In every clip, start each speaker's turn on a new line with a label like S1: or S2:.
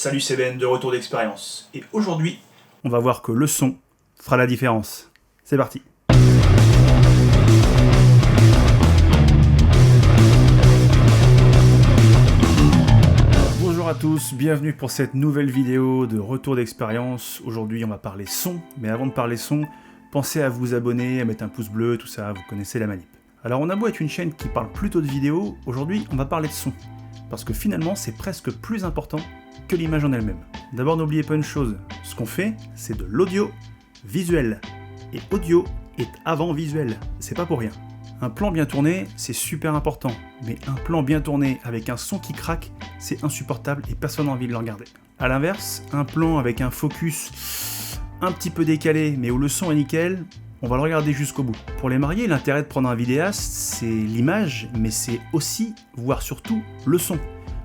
S1: Salut, c'est Ben de Retour d'Expérience. Et aujourd'hui, on va voir que le son fera la différence. C'est parti. Bonjour à tous, bienvenue pour cette nouvelle vidéo de Retour d'Expérience. Aujourd'hui, on va parler son, mais avant de parler son, pensez à vous abonner, à mettre un pouce bleu, tout ça, vous connaissez la manip. Alors on a beau être une chaîne qui parle plutôt de vidéo, aujourd'hui on va parler de son. Parce que finalement c'est presque plus important que l'image en elle-même. D'abord n'oubliez pas une chose, ce qu'on fait c'est de l'audio visuel. Et audio est avant visuel, c'est pas pour rien. Un plan bien tourné c'est super important, mais un plan bien tourné avec un son qui craque, c'est insupportable et personne n'a envie de le regarder. A l'inverse, un plan avec un focus un petit peu décalé mais où le son est nickel, on va le regarder jusqu'au bout. Pour les mariés, l'intérêt de prendre un vidéaste, c'est l'image, mais c'est aussi, voire surtout, le son.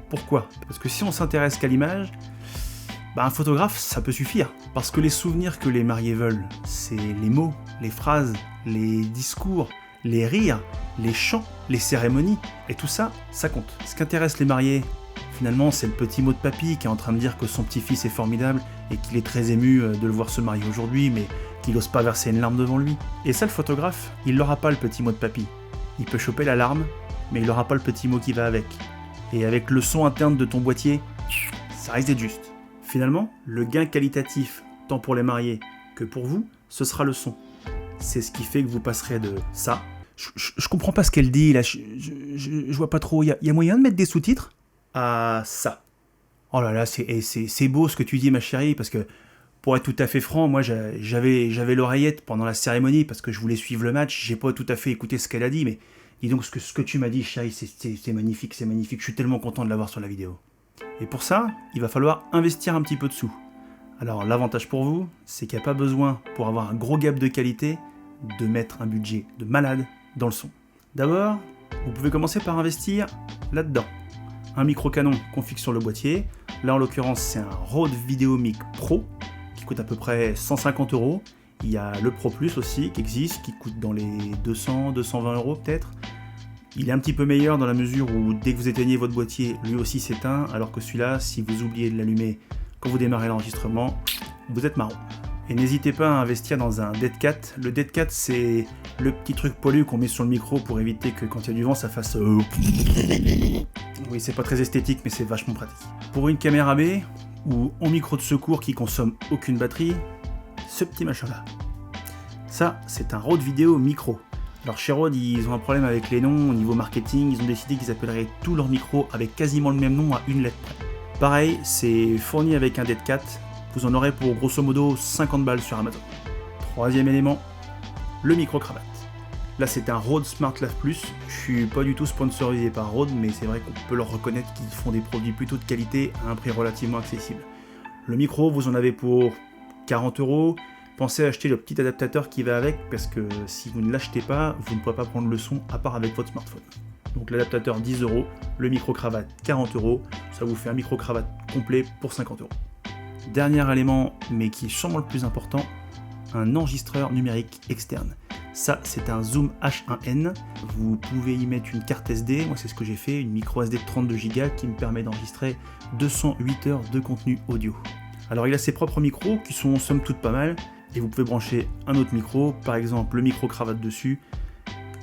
S1: Pourquoi ? Parce que si on s'intéresse qu'à l'image, un photographe, ça peut suffire. Parce que les souvenirs que les mariés veulent, c'est les mots, les phrases, les discours, les rires, les chants, les cérémonies, et tout ça, ça compte. Ce qu'intéresse les mariés, finalement, c'est le petit mot de papy qui est en train de dire que son petit-fils est formidable et qu'il est très ému de le voir se marier aujourd'hui, mais qu'il n'ose pas verser une larme devant lui. Et ça, le photographe, il n'aura pas le petit mot de papy. Il peut choper la larme, mais il n'aura pas le petit mot qui va avec. Et avec le son interne de ton boîtier, ça risque d'être juste. Finalement, le gain qualitatif, tant pour les mariés que pour vous, ce sera le son. C'est ce qui fait que vous passerez de ça. Je comprends pas ce qu'elle dit, là, je vois pas trop. Il y a moyen de mettre des sous-titres à ça. Oh là là, c'est beau ce que tu dis, ma chérie, parce que pour être tout à fait franc, moi j'avais l'oreillette pendant la cérémonie parce que je voulais suivre le match, j'ai pas tout à fait écouté ce qu'elle a dit, mais dis donc ce que tu m'as dit, chérie, c'est magnifique, je suis tellement content de l'avoir sur la vidéo. Et pour ça, il va falloir investir un petit peu de sous. Alors l'avantage pour vous, c'est qu'il n'y a pas besoin, pour avoir un gros gap de qualité, de mettre un budget de malade dans le son. D'abord, vous pouvez commencer par investir là-dedans. Un micro canon qu'on fixe sur le boîtier, là en l'occurrence c'est un Rode VideoMic Pro, qui coûte à peu près 150 €. Il y a le Pro Plus aussi qui existe, qui coûte dans les 200-220 € peut-être. Il est un petit peu meilleur dans la mesure où dès que vous éteignez votre boîtier, lui aussi s'éteint, alors que celui-là, si vous oubliez de l'allumer quand vous démarrez l'enregistrement, vous êtes marron. Et n'hésitez pas à investir dans un Dead Cat. Le Dead Cat, c'est le petit truc poilu qu'on met sur le micro pour éviter que quand il y a du vent, ça fasse... Oui, c'est pas très esthétique, mais c'est vachement pratique. Pour une caméra B, ou en micro de secours qui consomme aucune batterie, ce petit machin-là. Ça, c'est un Rode Vidéo Micro. Alors chez Rode, ils ont un problème avec les noms au niveau marketing, ils ont décidé qu'ils appelleraient tous leurs micros avec quasiment le même nom à une lettre près. Pareil, c'est fourni avec un Dead Cat, vous en aurez pour grosso modo 50 balles sur Amazon. Troisième élément, le micro-cravate. Là c'est un Rode SmartLav Plus, je suis pas du tout sponsorisé par Rode, mais c'est vrai qu'on peut leur reconnaître qu'ils font des produits plutôt de qualité à un prix relativement accessible. Le micro, vous en avez pour 40 €. Pensez à acheter le petit adaptateur qui va avec, parce que si vous ne l'achetez pas, vous ne pourrez pas prendre le son à part avec votre smartphone. Donc l'adaptateur 10 €, le micro-cravate 40 €, ça vous fait un micro-cravate complet pour 50 €. Dernier élément, mais qui est sûrement le plus important, un enregistreur numérique externe. Ça, c'est un Zoom H1N. Vous pouvez y mettre une carte SD, moi c'est ce que j'ai fait, une micro SD de 32 Go qui me permet d'enregistrer 208 heures de contenu audio. Alors il a ses propres micros qui sont somme toute pas mal, et vous pouvez brancher un autre micro, par exemple le micro-cravate dessus.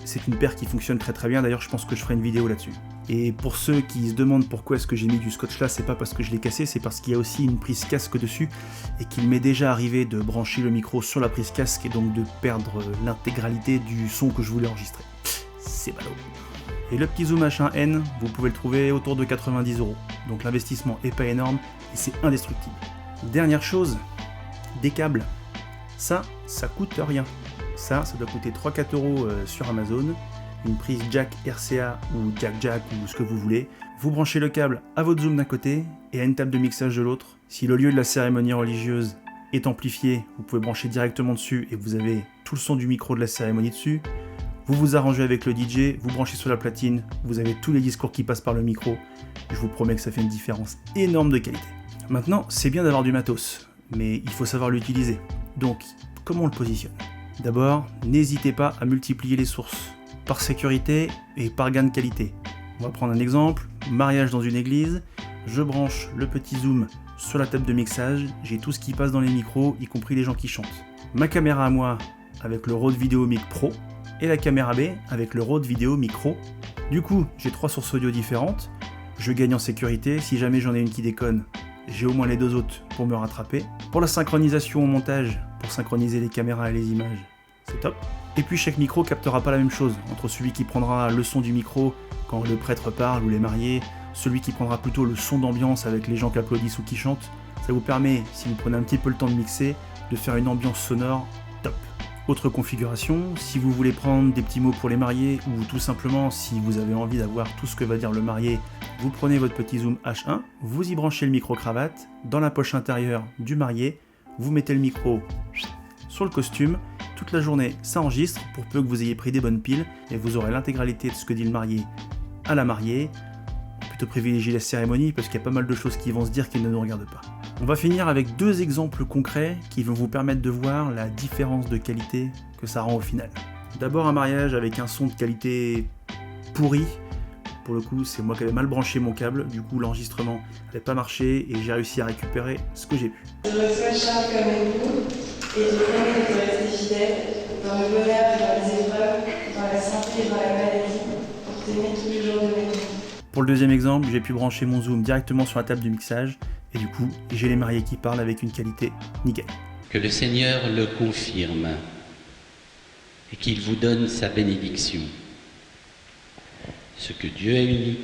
S1: C'est une paire qui fonctionne très très bien, d'ailleurs je pense que je ferai une vidéo là-dessus. Et pour ceux qui se demandent pourquoi est-ce que j'ai mis du scotch là, c'est pas parce que je l'ai cassé, c'est parce qu'il y a aussi une prise casque dessus, et qu'il m'est déjà arrivé de brancher le micro sur la prise casque, et donc de perdre l'intégralité du son que je voulais enregistrer. C'est ballot. Et le petit Zoom H1N, vous pouvez le trouver autour de 90 €. Donc l'investissement est pas énorme, et c'est indestructible. Dernière chose, des câbles. Ça coûte rien. Ça doit coûter 3-4 € sur Amazon. Une prise jack RCA ou jack ou ce que vous voulez. Vous branchez le câble à votre zoom d'un côté et à une table de mixage de l'autre. Si le lieu de la cérémonie religieuse est amplifié, vous pouvez brancher directement dessus et vous avez tout le son du micro de la cérémonie dessus. Vous vous arrangez avec le DJ, vous branchez sur la platine, vous avez tous les discours qui passent par le micro. Je vous promets que ça fait une différence énorme de qualité. Maintenant, c'est bien d'avoir du matos, mais il faut savoir l'utiliser. Donc, comment on le positionne ? D'abord, n'hésitez pas à multiplier les sources, par sécurité et par gain de qualité. On va prendre un exemple, mariage dans une église, je branche le petit zoom sur la table de mixage, j'ai tout ce qui passe dans les micros, y compris les gens qui chantent. Ma caméra à moi avec le Rode VideoMic Pro et la caméra B avec le Rode VideoMic Pro. Du coup, j'ai 3 sources audio différentes, je gagne en sécurité, si jamais j'en ai une qui déconne, j'ai au moins les 2 autres pour me rattraper. Pour la synchronisation au montage, pour synchroniser les caméras et les images, c'est top. Et puis chaque micro captera pas la même chose, entre celui qui prendra le son du micro quand le prêtre parle ou les mariés, celui qui prendra plutôt le son d'ambiance avec les gens qui applaudissent ou qui chantent. Ça vous permet, si vous prenez un petit peu le temps de mixer, de faire une ambiance sonore top. Autre configuration, si vous voulez prendre des petits mots pour les mariés, ou tout simplement si vous avez envie d'avoir tout ce que va dire le marié, vous prenez votre petit zoom H1, vous y branchez le micro-cravate, dans la poche intérieure du marié, vous mettez le micro sur le costume, toute la journée ça enregistre, pour peu que vous ayez pris des bonnes piles, et vous aurez l'intégralité de ce que dit le marié à la mariée. Plutôt privilégier la cérémonie, parce qu'il y a pas mal de choses qui vont se dire qui ne nous regardent pas. On va finir avec 2 exemples concrets qui vont vous permettre de voir la différence de qualité que ça rend au final. D'abord un mariage avec un son de qualité pourri. Pour le coup, c'est moi qui avais mal branché mon câble, du coup l'enregistrement n'avait pas marché et j'ai réussi à récupérer ce que j'ai pu.
S2: Je reçois Charles comme époux et je promets de rester fidèle dans le bonheur et dans les épreuves, dans la santé et dans la maladie, pour t'aimer tous les jours de ma vie.
S1: Pour le deuxième exemple, j'ai pu brancher mon zoom directement sur la table de mixage et du coup, j'ai les mariés qui parlent avec une qualité nickel.
S3: Que le Seigneur le confirme et qu'il vous donne sa bénédiction. Ce que Dieu a uni,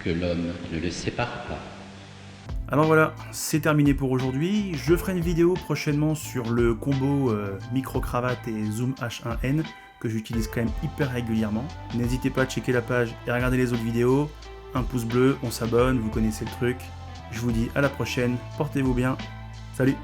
S3: que l'homme ne le sépare pas.
S1: Alors voilà, c'est terminé pour aujourd'hui. Je ferai une vidéo prochainement sur le combo micro-cravate et zoom H1N que j'utilise quand même hyper régulièrement. N'hésitez pas à checker la page et à regarder les autres vidéos. Un pouce bleu, on s'abonne, vous connaissez le truc. Je vous dis à la prochaine, portez-vous bien. Salut!